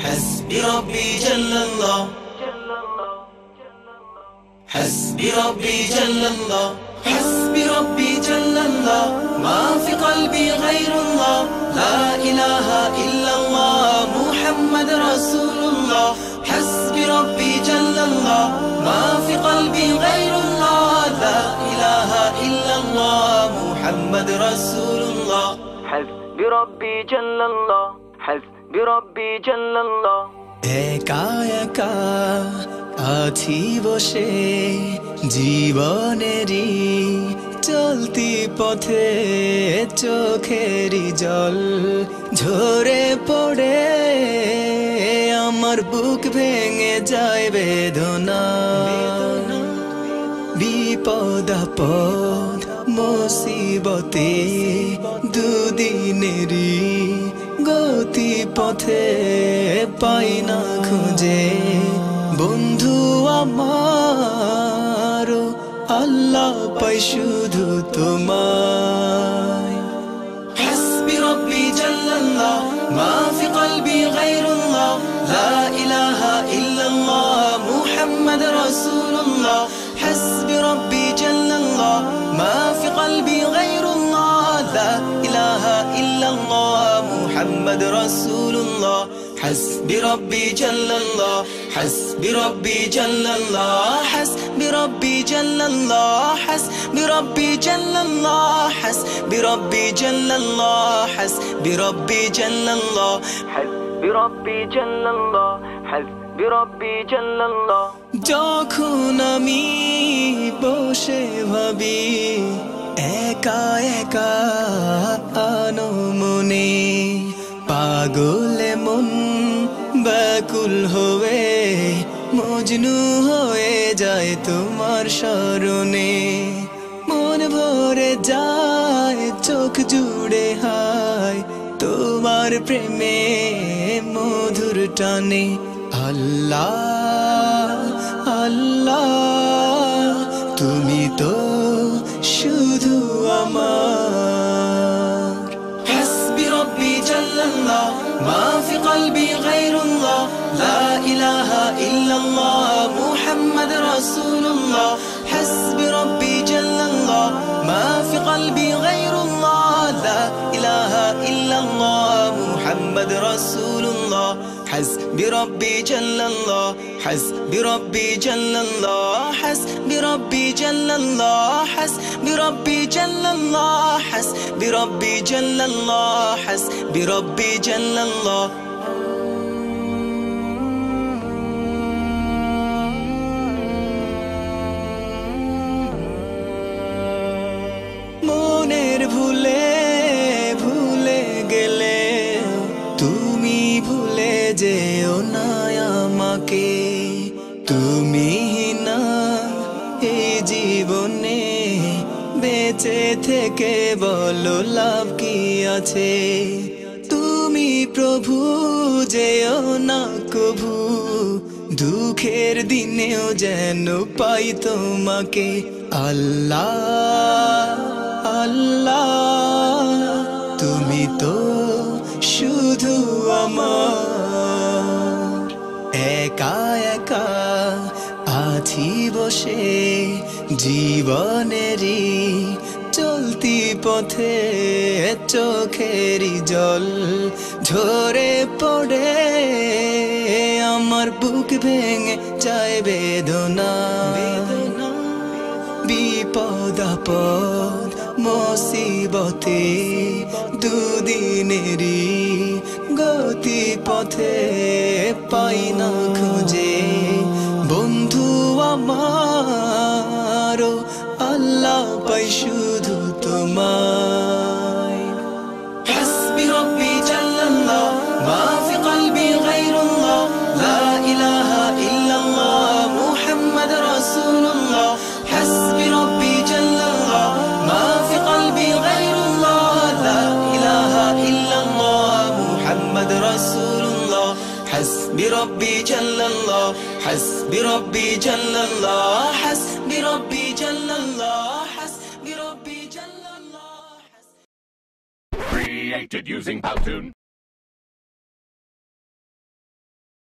حسبي ربي جل الله حسبي ربي جل الله حسبي ربي جل الله ما في قلبي غير الله لا إله إلا الله محمد رسول الله حسبي ربي جل الله ما في قلبي غير الله لا إله إلا الله محمد رسول الله حسبي ربي جل الله حسبي ربي جل الله একা একা আছি বসে জীবনেরই চলতি পথে চোখেরই জল ঝরে পড়ে আমার বুক ভেঙে যায় বেদনা বিপদ আপদ মুসিবতে দুদিনেরই গতি পথে পাই না খুঁজে বন্ধু আমার আল্লাহ পাই শুধু তোমায় حسبي ربي جل الله ما في قلبي غير الله لا إله إلا الله محمد رسول الله حسبي ربي جل الله ما في قلبي غير الله لا إله إلا الله محمد رسول الله حسبي ربي جل الله حسبي ربي جل الله حسبي ربي جل الله حسبي ربي جل الله حسبي ربي جل الله حسبي ربي جل الله حسبي ربي جل الله حسبي ربي جل الله যখন আমি বসে ভাবি একা একা আনমনে পাগলে মন ব্যাকুল হয়ে মজনু হয়ে যায় তোমার শরণে মন ভরে যায় চোখ জুড়ে হায় তোমার প্রেমে মধুর টানে আল্লাহ আল্লাহ তুমি তো শুধু আমার حسبي ربي جل الله ما في قلبي غير الله لا إله إلا الله محمد رسول الله حسبي ربي جل الله ما في قلبي غير الله لا إله إلا الله محمد رسول الله حسبي ربي جل الله حسبي ربي جل الله حسبي ربي جل الله حسبي ربي جل الله حسبي ربي جل الله حسبي ربي جل الله মনের ভুলে ভুলে গেলে তুমি ভুলে যেও না আমাকে তুমি না এই জীবনে বেঁচে থেকে বলো লাভ কি আছে তুমি প্রভু যেও না কভু দুঃখের দিনেও যেন পাই তোমাকে আল্লাহ আল্লাহ তুমি তো শুধু আমার একা একা আছি বসে জীবনেরই চলতি পথে চোখেরই জল ঝরে পড়ে আমার বুক ভেঙে যায় বেদনা বিপদ আপদ মুসিবতে দুদিনেরই গতি পথে পাই না খুঁজে বন্ধু আমার আল্লাহ পাই শুধু তোমায় حسبي ربي جل الله ما في قلبي غير الله لا إله إلا الله محمد رسول الله حسبي ربي جل الله ما في قلبي غير الله لا إله إلا الله محمد رسول الله حسبي ربي جل الله حسبي ربي جل الله حسبي ربي جل الله حسبي ربي جل الله Created using Powtoon.